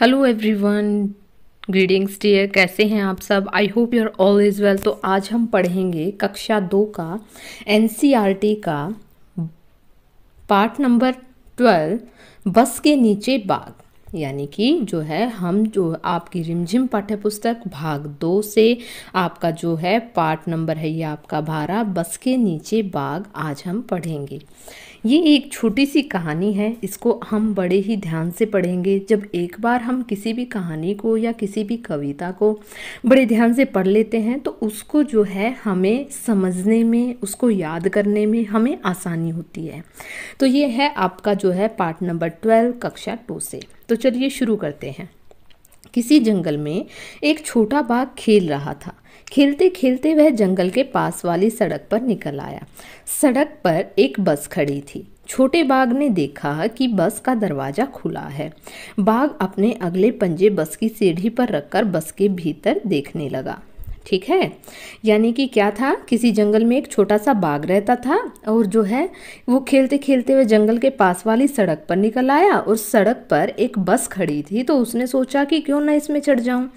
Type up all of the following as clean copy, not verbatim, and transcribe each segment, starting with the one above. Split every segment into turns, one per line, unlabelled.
Hello everyone, greetings dear. कैसे हैं आप सब? I hope you are all is well. तो आज हम पढ़ेंगे कक्षा 2 का एनसीईआरटी का पार्ट नंबर 12, बस के नीचे बाग। यानी कि जो है हम जो आपकी रिमझिम पाठ्यपुस्तक भाग 2 से आपका जो है पार्ट नंबर है ये आपका 12, बस के नीचे बाग आज हम पढ़ेंगे। ये एक छोटी सी कहानी है, इसको हम बड़े ही ध्यान से पढ़ेंगे। जब एक बार हम किसी भी कहानी को या किसी भी कविता को बड़े ध्यान से पढ़ लेते हैं तो उसको जो है हमें समझने में, उसको याद करने में हमें आसानी होती है। तो ये है आपका जो है पार्ट नंबर 12 कक्षा 2 से। तो चलिए शुरू करते हैं। किसी जंगल में एक छोटा बाघ खेल रहा था। खेलते खेलते वह जंगल के पास वाली सड़क पर निकल आया। सड़क पर एक बस खड़ी थी। छोटे बाघ ने देखा कि बस का दरवाजा खुला है। बाघ अपने अगले पंजे बस की सीढ़ी पर रखकर बस के भीतर देखने लगा। ठीक है, यानी कि क्या था, किसी जंगल में एक छोटा सा बाघ रहता था और जो है वो खेलते खेलते हुए जंगल के पास वाली सड़क पर निकल आया और सड़क पर एक बस खड़ी थी। तो उसने सोचा कि क्यों ना इसमें चढ़ जाऊं,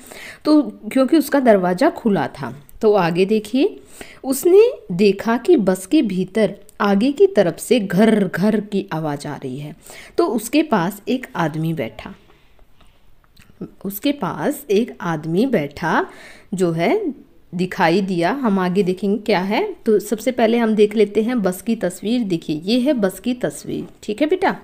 तो क्योंकि उसका दरवाज़ा खुला था। तो आगे देखिए, उसने देखा कि बस के भीतर आगे की तरफ से घर घर की आवाज़ आ रही है। तो उसके पास एक आदमी बैठा जो है दिखाई दिया। हम आगे देखेंगे क्या है। तो सबसे पहले हम देख लेते हैं बस की तस्वीर। देखिए, ये है बस की तस्वीर। ठीक है बेटा,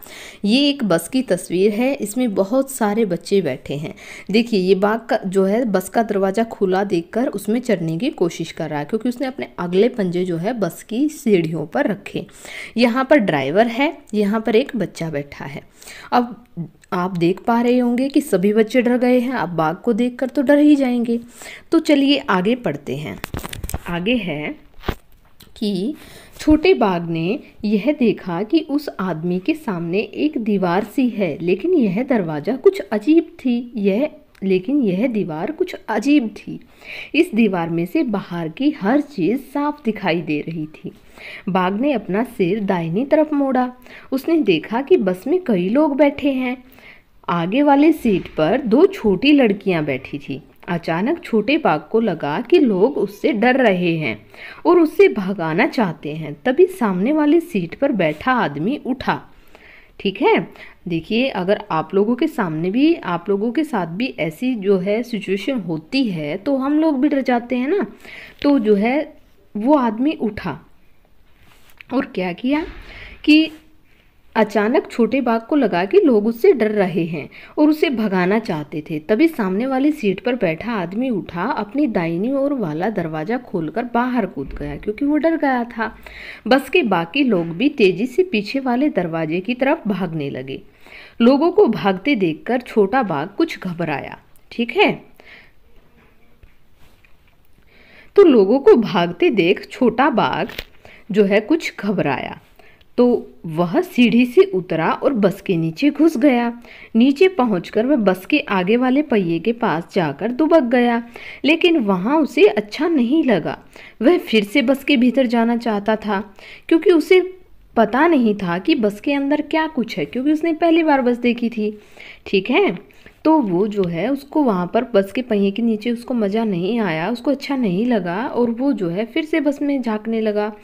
ये एक बस की तस्वीर है। इसमें बहुत सारे बच्चे बैठे हैं। देखिए, ये बाघ का जो है बस का दरवाज़ा खुला देखकर उसमें चढ़ने की कोशिश कर रहा है, क्योंकि उसने अपने अगले पंजे जो है बस की सीढ़ियों पर रखे। यहाँ पर ड्राइवर है, यहाँ पर एक बच्चा बैठा है। अब आप देख पा रहे होंगे कि सभी बच्चे डर गए हैं। अब बाघ को देखकर तो डर ही जाएंगे। तो चलिए आगे पढ़ते हैं। आगे है कि छोटे बाघ ने यह देखा कि उस आदमी के सामने एक दीवार सी है, लेकिन यह दीवार कुछ अजीब थी। इस दीवार में से बाहर की हर चीज साफ दिखाई दे रही थी। बाघ ने अपना सिर दाहिनी तरफ मोड़ा। उसने देखा कि बस में कई लोग बैठे हैं। आगे वाली सीट पर दो छोटी लड़कियां बैठी थी। अचानक छोटे बाघ को लगा कि लोग उससे डर रहे हैं और उससे भगाना चाहते हैं। तभी सामने वाली सीट पर बैठा आदमी उठा। ठीक है, देखिए, अगर आप लोगों के साथ भी ऐसी जो है सिचुएशन होती है तो हम लोग भी डर जाते हैं ना। तो जो है वो आदमी उठा और क्या किया कि अचानक छोटे बाघ को लगा कि लोग उससे डर रहे हैं और उसे भगाना चाहते थे। तभी सामने वाली सीट पर बैठा आदमी उठा, अपनी दाहिनी ओर वाला दरवाजा खोलकर बाहर कूद गया, क्योंकि वो डर गया था। बस के बाकी लोग भी तेजी से पीछे वाले दरवाजे की तरफ भागने लगे। लोगों को भागते देखकर छोटा बाघ कुछ घबराया। ठीक है, तो लोगों को भागते देख छोटा बाघ जो है कुछ घबराया, तो वह सीढ़ी से उतरा और बस के नीचे घुस गया। नीचे पहुंचकर वह बस के आगे वाले पहिए के पास जाकर दुबक गया, लेकिन वहां उसे अच्छा नहीं लगा। वह फिर से बस के भीतर जाना चाहता था, क्योंकि उसे पता नहीं था कि बस के अंदर क्या कुछ है, क्योंकि उसने पहली बार बस देखी थी। ठीक है, तो वो जो है उसको वहाँ पर बस के पहिए के नीचे उसको मज़ा नहीं आया, उसको अच्छा नहीं लगा और वो जो है फिर से बस में झांकने लगा।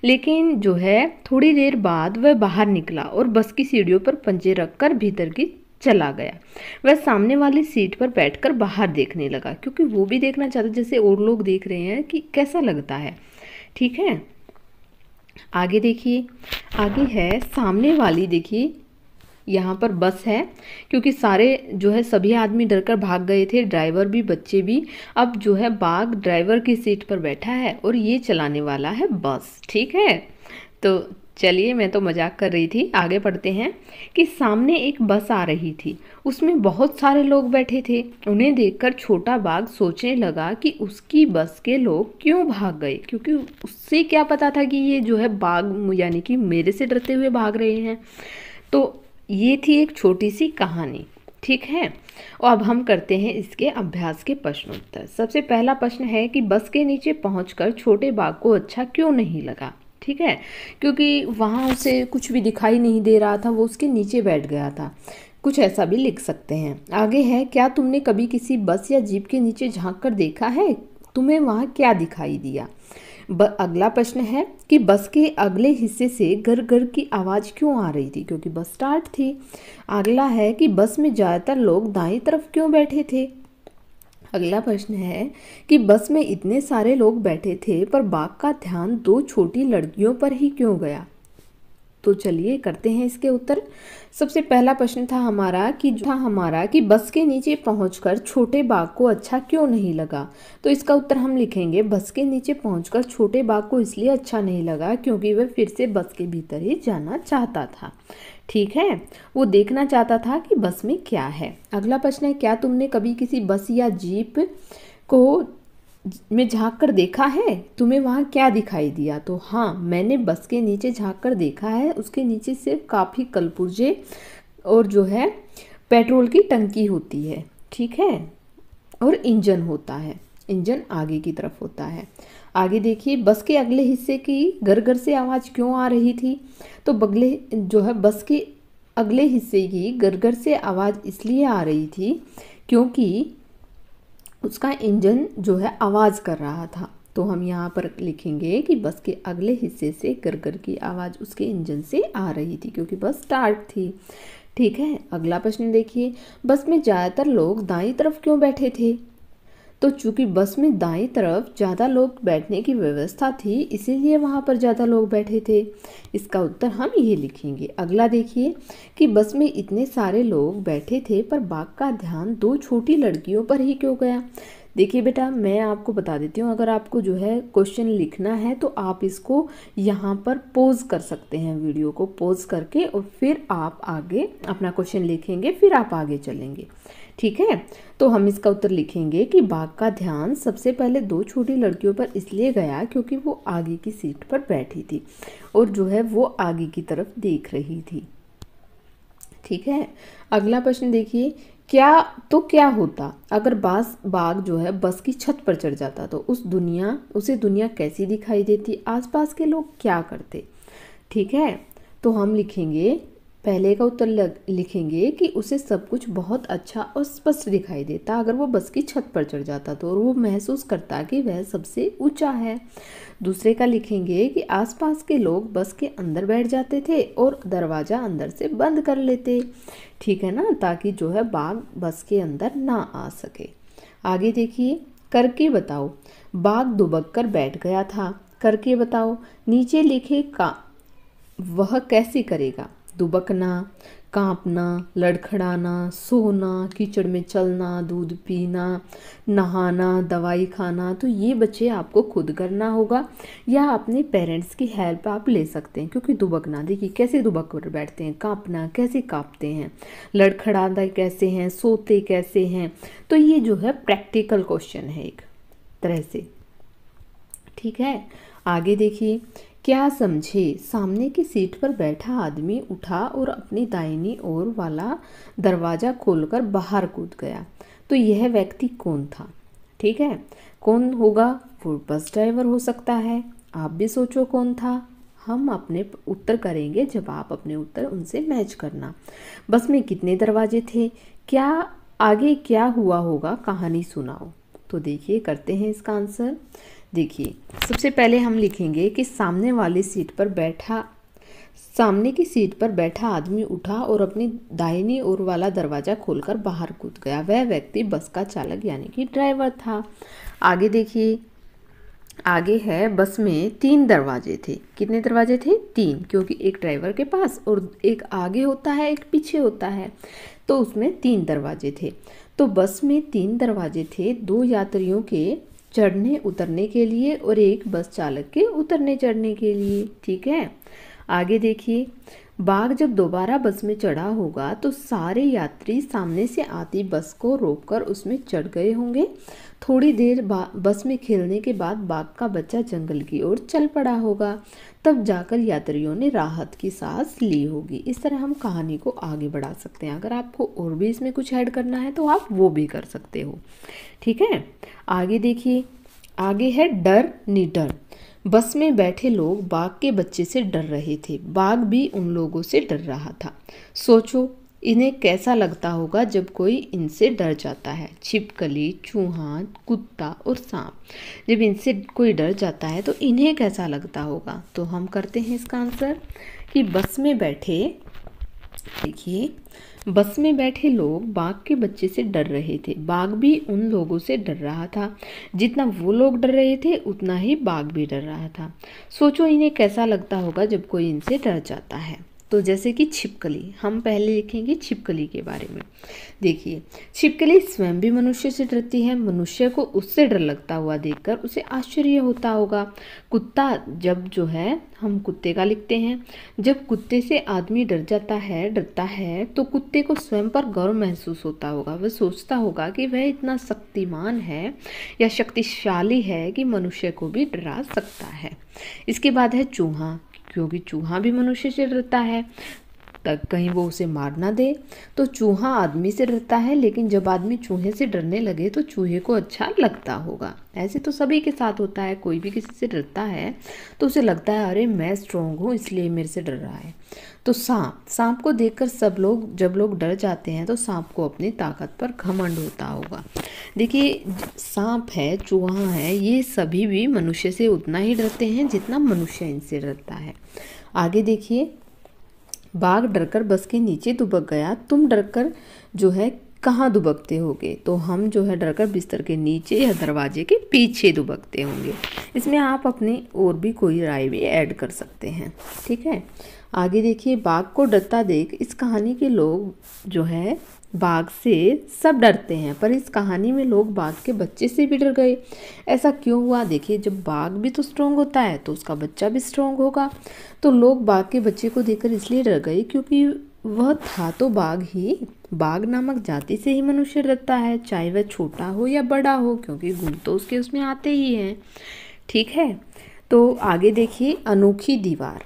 लेकिन जो है थोड़ी देर बाद वह बाहर निकला और बस की सीढ़ियों पर पंजे रखकर भीतर की चला गया। वह सामने वाली सीट पर बैठकर बाहर देखने लगा, क्योंकि वो भी देखना चाहता जैसे और लोग देख रहे हैं कि कैसा लगता है। ठीक है, आगे देखिए, आगे है सामने वाली, देखिए यहाँ पर बस है, क्योंकि सारे जो है सभी आदमी डरकर भाग गए थे, ड्राइवर भी बच्चे भी। अब जो है बाघ ड्राइवर की सीट पर बैठा है और ये चलाने वाला है बस। ठीक है, तो चलिए, मैं तो मजाक कर रही थी। आगे पढ़ते हैं कि सामने एक बस आ रही थी, उसमें बहुत सारे लोग बैठे थे। उन्हें देखकर छोटा बाघ सोचने लगा कि उसकी बस के लोग क्यों भाग गए, क्योंकि उससे क्या पता था कि ये जो है बाघ यानी कि मेरे से डरते हुए भाग रहे हैं। तो ये थी एक छोटी सी कहानी। ठीक है, और अब हम करते हैं इसके अभ्यास के प्रश्न उत्तर। सबसे पहला प्रश्न है कि बस के नीचे पहुंचकर छोटे बाघ को अच्छा क्यों नहीं लगा। ठीक है, क्योंकि वहाँ उसे कुछ भी दिखाई नहीं दे रहा था, वो उसके नीचे बैठ गया था। कुछ ऐसा भी लिख सकते हैं। आगे है, क्या तुमने कभी किसी बस या जीप के नीचे झांक कर देखा है? तुम्हें वहाँ क्या दिखाई दिया? अगला प्रश्न है कि बस के अगले हिस्से से घर घर की आवाज़ क्यों आ रही थी? क्योंकि बस स्टार्ट थी। अगला है कि बस में ज़्यादातर लोग दाईं तरफ क्यों बैठे थे? अगला प्रश्न है कि बस में इतने सारे लोग बैठे थे पर बाघ का ध्यान दो छोटी लड़कियों पर ही क्यों गया? तो चलिए करते हैं इसके उत्तर। सबसे पहला प्रश्न था हमारा कि बस के नीचे पहुंचकर छोटे बाघ को अच्छा क्यों नहीं लगा? तो इसका उत्तर हम लिखेंगे, बस के नीचे पहुंचकर छोटे बाघ को इसलिए अच्छा नहीं लगा क्योंकि वह फिर से बस के भीतर ही जाना चाहता था। ठीक है, वो देखना चाहता था कि बस में क्या है। अगला प्रश्न है, क्या तुमने कभी किसी बस या जीप को में झांक कर देखा है? तुम्हें वहाँ क्या दिखाई दिया? तो हाँ, मैंने बस के नीचे झांक कर देखा है। उसके नीचे सिर्फ काफ़ी कलपुर्जे और जो है पेट्रोल की टंकी होती है। ठीक है, और इंजन होता है। इंजन आगे की तरफ होता है। आगे देखिए, बस के अगले हिस्से की घर घर से आवाज़ क्यों आ रही थी? तो बस के अगले हिस्से की घर घर से आवाज़ इसलिए आ रही थी क्योंकि उसका इंजन जो है आवाज़ कर रहा था। तो हम यहाँ पर लिखेंगे कि बस के अगले हिस्से से गरगर की आवाज़ उसके इंजन से आ रही थी क्योंकि बस स्टार्ट थी। ठीक है, अगला प्रश्न देखिए, बस में ज़्यादातर लोग दाईं तरफ क्यों बैठे थे? तो चूंकि बस में दाईं तरफ ज़्यादा लोग बैठने की व्यवस्था थी इसीलिए वहाँ पर ज़्यादा लोग बैठे थे। इसका उत्तर हम ये लिखेंगे। अगला देखिए कि बस में इतने सारे लोग बैठे थे पर बाघ का ध्यान दो छोटी लड़कियों पर ही क्यों गया? देखिए बेटा, मैं आपको बता देती हूँ, अगर आपको जो है क्वेश्चन लिखना है तो आप इसको यहाँ पर पॉज कर सकते हैं, वीडियो को पॉज करके, और फिर आप आगे अपना क्वेश्चन लिखेंगे, फिर आप आगे चलेंगे। ठीक है, तो हम इसका उत्तर लिखेंगे कि बाघ का ध्यान सबसे पहले दो छोटी लड़कियों पर इसलिए गया क्योंकि वो आगे की सीट पर बैठी थी और जो है वो आगे की तरफ देख रही थी। ठीक है, अगला प्रश्न देखिए, क्या होता अगर बाघ जो है बस की छत पर चढ़ जाता? तो उसे दुनिया कैसी दिखाई देती? आसपास के लोग क्या करते? ठीक है, तो हम लिखेंगे, पहले का उत्तर लिखेंगे कि उसे सब कुछ बहुत अच्छा और स्पष्ट दिखाई देता अगर वो बस की छत पर चढ़ जाता तो, और वो महसूस करता कि वह सबसे ऊंचा है। दूसरे का लिखेंगे कि आसपास के लोग बस के अंदर बैठ जाते थे और दरवाज़ा अंदर से बंद कर लेते। ठीक है ना, ताकि जो है बाघ बस के अंदर ना आ सके। आगे देखिए, करके बताओ। बाघ दुबक कर बैठ गया था, करके बताओ। नीचे लिखे का वह कैसे करेगा? दुबकना, कांपना, लड़खड़ाना, सोना, कीचड़ में चलना, दूध पीना, नहाना, दवाई खाना। तो ये बच्चे आपको खुद करना होगा या अपने पेरेंट्स की हेल्प आप ले सकते हैं। क्योंकि दुबकना, देखिए कैसे दुबक कर बैठते हैं, कांपना कैसे कांपते हैं, लड़खड़ाना कैसे हैं, सोते कैसे हैं। तो ये जो है प्रैक्टिकल क्वेश्चन है एक तरह से। ठीक है, आगे देखिए, क्या समझे? सामने की सीट पर बैठा आदमी उठा और अपनी दाहिनी ओर वाला दरवाज़ा खोलकर बाहर कूद गया। तो यह व्यक्ति कौन था? ठीक है, कौन होगा? वो बस ड्राइवर हो सकता है। आप भी सोचो कौन था। हम अपने उत्तर करेंगे जब आप अपने उत्तर उनसे मैच करना। बस में कितने दरवाजे थे? आगे क्या हुआ होगा? कहानी सुनाओ। तो देखिए करते हैं इसका आंसर। देखिए, सबसे पहले हम लिखेंगे कि सामने की सीट पर बैठा आदमी उठा और अपनी दाहिनी ओर वाला दरवाज़ा खोलकर बाहर कूद गया। वह व्यक्ति बस का चालक यानी कि ड्राइवर था। आगे देखिए, आगे है, बस में 3 दरवाजे थे। कितने दरवाजे थे? 3, क्योंकि एक ड्राइवर के पास और एक आगे होता है, एक पीछे होता है, तो उसमें 3 दरवाजे थे। तो बस में 3 दरवाजे थे, 2 यात्रियों के चढ़ने उतरने के लिए और एक बस चालक के उतरने चढ़ने के लिए। ठीक है, आगे देखिए, बाघ जब दोबारा बस में चढ़ा होगा तो सारे यात्री सामने से आती बस को रोककर उसमें चढ़ गए होंगे। थोड़ी देर बस में खेलने के बाद बाघ का बच्चा जंगल की ओर चल पड़ा होगा। तब जाकर यात्रियों ने राहत की सांस ली होगी। इस तरह हम कहानी को आगे बढ़ा सकते हैं। अगर आपको और भी इसमें कुछ ऐड करना है तो आप वो भी कर सकते हो। ठीक है, आगे देखिए, आगे है डर निडर। बस में बैठे लोग बाघ के बच्चे से डर रहे थे। बाघ भी उन लोगों से डर रहा था। सोचो इन्हें कैसा लगता होगा जब कोई इनसे डर जाता है? छिपकली, चूहा, कुत्ता और सांप जब इनसे कोई डर जाता है तो इन्हें कैसा लगता होगा? तो हम करते हैं इसका आंसर कि बस में बैठे, देखिए, बस में बैठे लोग बाघ के बच्चे से डर रहे थे। बाघ भी उन लोगों से डर रहा था। जितना वो लोग डर रहे थे उतना ही बाघ भी डर रहा था। सोचो इन्हें कैसा लगता होगा जब कोई इनसे डर जाता है। तो जैसे कि छिपकली, हम पहले लिखेंगे छिपकली के बारे में। देखिए, छिपकली स्वयं भी मनुष्य से डरती है। मनुष्य को उससे डर लगता हुआ देखकर उसे आश्चर्य होता होगा। कुत्ता, जब जो है हम कुत्ते का लिखते हैं, जब कुत्ते से आदमी डरता है तो कुत्ते को स्वयं पर गर्व महसूस होता होगा। वह सोचता होगा कि वह इतना शक्तिमान है या शक्तिशाली है कि मनुष्य को भी डरा सकता है। इसके बाद है चूहा, क्योंकि चूहा भी मनुष्य से डरता है तक कहीं वो उसे मार ना दे। तो चूहा आदमी से डरता है, लेकिन जब आदमी चूहे से डरने लगे तो चूहे को अच्छा लगता होगा। ऐसे तो सभी के साथ होता है, कोई भी किसी से डरता है तो उसे लगता है अरे मैं स्ट्रांग हूँ इसलिए मेरे से डर रहा है। तो सांप को देखकर जब लोग डर जाते हैं तो सांप को अपनी ताकत पर घमंड होता होगा। देखिए, सांप है, चूहा है, ये सभी भी मनुष्य से उतना ही डरते हैं जितना मनुष्य इनसे डरता है। आगे देखिए, बाघ डरकर बस के नीचे दुबक गया। तुम डरकर जो है कहाँ दुबकते होगे? तो हम जो है डरकर बिस्तर के नीचे या दरवाजे के पीछे दुबकते होंगे। इसमें आप अपनी और भी कोई राय भी ऐड कर सकते हैं, ठीक है। आगे देखिए, बाघ को डरता देख इस कहानी के लोग जो है बाघ से सब डरते हैं, पर इस कहानी में लोग बाघ के बच्चे से भी डर गए। ऐसा क्यों हुआ? देखिए, जब बाघ भी तो स्ट्रांग होता है तो उसका बच्चा भी स्ट्रांग होगा। तो लोग बाघ के बच्चे को देखकर इसलिए डर गए क्योंकि वह था तो बाघ ही। बाघ नामक जाति से ही मनुष्य डरता है, चाहे वह छोटा हो या बड़ा हो, क्योंकि गुण तो उसके उसमें आते ही हैं, ठीक है। तो आगे देखिए, अनोखी दीवार।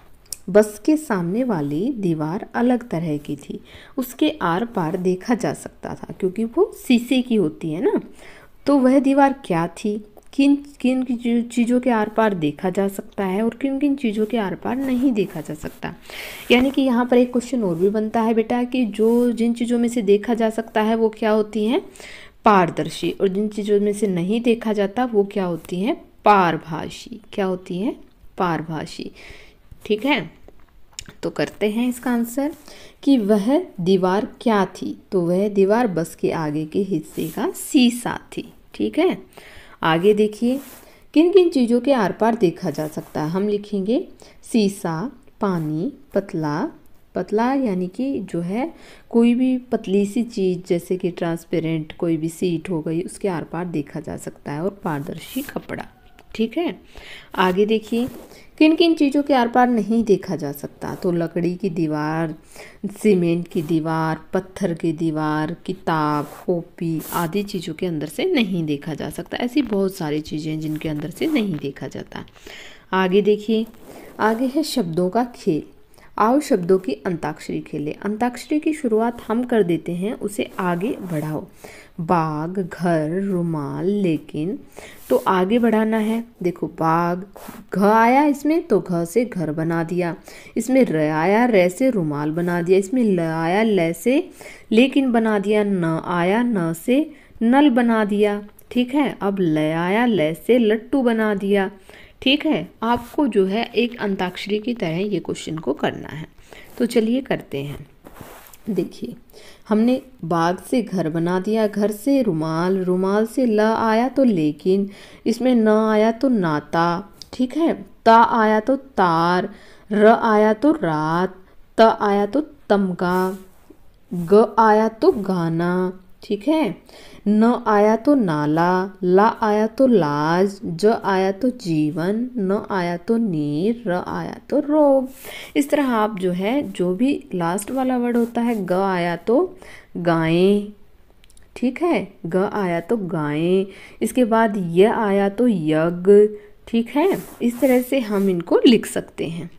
बस के सामने वाली दीवार अलग तरह की थी। उसके आर पार देखा जा सकता था क्योंकि वो शीशे की होती है ना। तो वह दीवार क्या थी? किन किन चीज़ों के आर पार देखा जा सकता है और किन किन चीज़ों के आर पार नहीं देखा जा सकता। यानी कि यहाँ पर एक क्वेश्चन और भी बनता है बेटा कि जिन चीज़ों में से देखा जा सकता है वो क्या होती हैं? पारदर्शी। और जिन चीज़ों में से नहीं देखा जाता वो क्या होती हैं? पारभासी। क्या होती हैं? पारभासी, ठीक है। तो करते हैं इसका आंसर कि वह दीवार क्या थी? तो वह दीवार बस के आगे के हिस्से का शीशा थी, ठीक है। आगे देखिए, किन किन चीज़ों के आर पार देखा जा सकता है? हम लिखेंगे शीशा, पानी, पतला यानी कि जो है कोई भी पतली सी चीज़ जैसे कि ट्रांसपेरेंट कोई भी सीट हो गई उसके आर पार देखा जा सकता है, और पारदर्शी कपड़ा, ठीक है। आगे देखिए, किन किन चीज़ों के आर पार नहीं देखा जा सकता? तो लकड़ी की दीवार, सीमेंट की दीवार, पत्थर की दीवार, किताब, कॉपी आदि चीज़ों के अंदर से नहीं देखा जा सकता। ऐसी बहुत सारी चीज़ें जिनके अंदर से नहीं देखा जाता। आगे देखिए, आगे है शब्दों का खेल। आओ शब्दों की अंताक्षरी खेलें। अंताक्षरी की शुरुआत हम कर देते हैं, उसे आगे बढ़ाओ। बाग, घर, रुमाल, लेकिन, तो आगे बढ़ाना है। देखो, बाग, घ आया इसमें तो घ से घर बना दिया, इसमें र आया रे से रुमाल बना दिया, इसमें ल आया ले से लेकिन बना दिया, न आया न से नल बना दिया, ठीक है। अब ल आया ले से लट्टू बना दिया, ठीक है। आपको जो है एक अंताक्षरी की तरह ये क्वेश्चन को करना है। तो चलिए करते हैं। देखिए, हमने बाग से घर बना दिया, घर से रुमाल, रुमाल से ल आया तो लेकिन, इसमें न आया तो नाता, ठीक है। ता आया तो तार, र आया तो रात, त आया तो तमगा, ग आया तो गाना, ठीक है। न आया तो नाला, ला आया तो लाज, ज आया तो जीवन, न आया तो नीर, र आया तो रोग। इस तरह आप जो है जो भी लास्ट वाला वर्ड होता है, ग आया तो गायें, ठीक है, ग आया तो गायें, इसके बाद य आया तो यज्ञ, ठीक है। इस तरह से हम इनको लिख सकते हैं।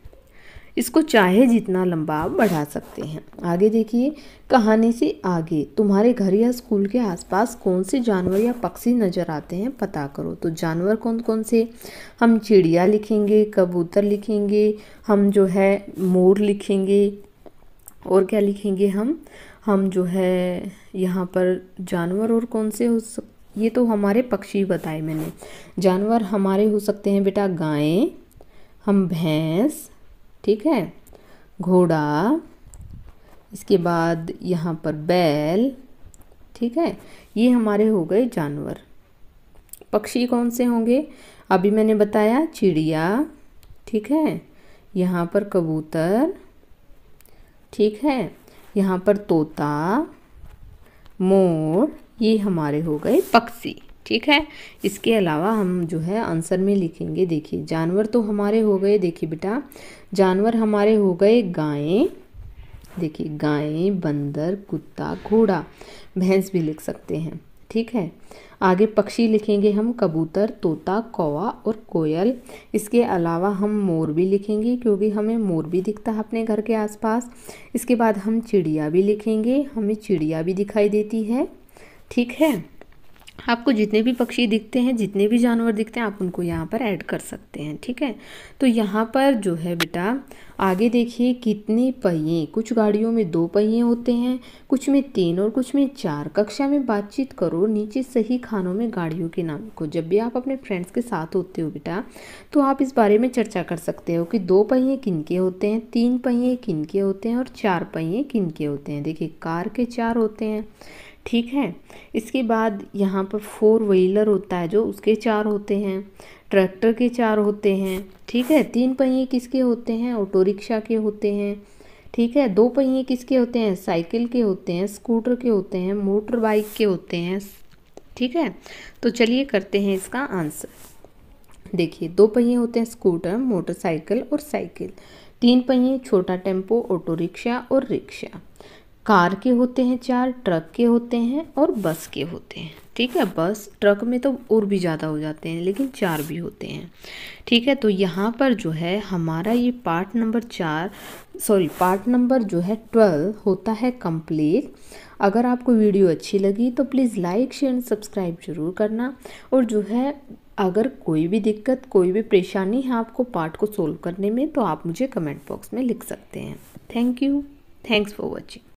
इसको चाहे जितना लंबा आप बढ़ा सकते हैं। आगे देखिए, कहानी से आगे तुम्हारे घर या स्कूल के आसपास कौन से जानवर या पक्षी नज़र आते हैं पता करो। तो जानवर कौन कौन से? हम चिड़िया लिखेंगे, कबूतर लिखेंगे, हम जो है मोर लिखेंगे, और क्या लिखेंगे हम? हम जो है यहाँ पर जानवर और कौन से ये तो हमारे पक्षी बताए मैंने। जानवर हमारे हो सकते हैं बेटा गायें, हम भैंस, ठीक है, घोड़ा, इसके बाद यहाँ पर बैल, ठीक है, ये हमारे हो गए जानवर। पक्षी कौन से होंगे? अभी मैंने बताया चिड़िया, ठीक है, यहाँ पर कबूतर, ठीक है, यहाँ पर तोता, मोर, ये हमारे हो गए पक्षी, ठीक है। इसके अलावा हम जो है आंसर में लिखेंगे। देखिए जानवर तो हमारे हो गए, देखिए बेटा जानवर हमारे हो गए गायें, देखिए गायें, बंदर, कुत्ता, घोड़ा, भैंस भी लिख सकते हैं, ठीक है। आगे पक्षी लिखेंगे हम कबूतर, तोता, कौवा और कोयल। इसके अलावा हम मोर भी लिखेंगे क्योंकि हमें मोर भी दिखता है अपने घर के आसपास। इसके बाद हम चिड़िया भी लिखेंगे, हमें चिड़िया भी दिखाई देती है, ठीक है। आपको जितने भी पक्षी दिखते हैं, जितने भी जानवर दिखते हैं, आप उनको यहाँ पर ऐड कर सकते हैं, ठीक है। तो यहाँ पर जो है बेटा आगे देखिए कितने पहिए, कुछ गाड़ियों में 2 पहिए होते हैं, कुछ में 3 और कुछ में 4। कक्षा में बातचीत करो नीचे सही खानों में गाड़ियों के नाम को। जब भी आप अपने फ्रेंड्स के साथ होते हो बेटा तो आप इस बारे में चर्चा कर सकते हो कि 2 पहिए किनके होते हैं, 3 पहिए किनके होते हैं और 4 पहिए किनके होते हैं। देखिए कार के 4 होते हैं, ठीक है। इसके बाद यहाँ पर 4 व्हीलर होता है जो उसके 4 होते हैं, ट्रैक्टर के 4 होते हैं, ठीक है। 3 पहिए किसके होते हैं? ऑटो रिक्शा के होते हैं, ठीक है। 2 पहिए किसके होते हैं? साइकिल के होते हैं, स्कूटर के होते हैं, मोटर बाइक के होते हैं, ठीक है। तो चलिए करते हैं इसका आंसर। देखिए 2 पहिए होते हैं स्कूटर, मोटरसाइकिल और साइकिल। 3 पहिए छोटा टेम्पो, ऑटो रिक्शा और रिक्शा। कार के होते हैं 4, ट्रक के होते हैं और बस के होते हैं, ठीक है। बस ट्रक में तो और भी ज़्यादा हो जाते हैं लेकिन 4 भी होते हैं, ठीक है। तो यहाँ पर जो है हमारा ये पार्ट नंबर जो है 12 होता है कंप्लीट। अगर आपको वीडियो अच्छी लगी तो please like, share and subscribe जरूर करना। और जो है अगर कोई भी दिक्कत, कोई भी परेशानी है आपको पार्ट को सोल्व करने में तो आप मुझे कमेंट बॉक्स में लिख सकते हैं। Thank you, thanks for watching.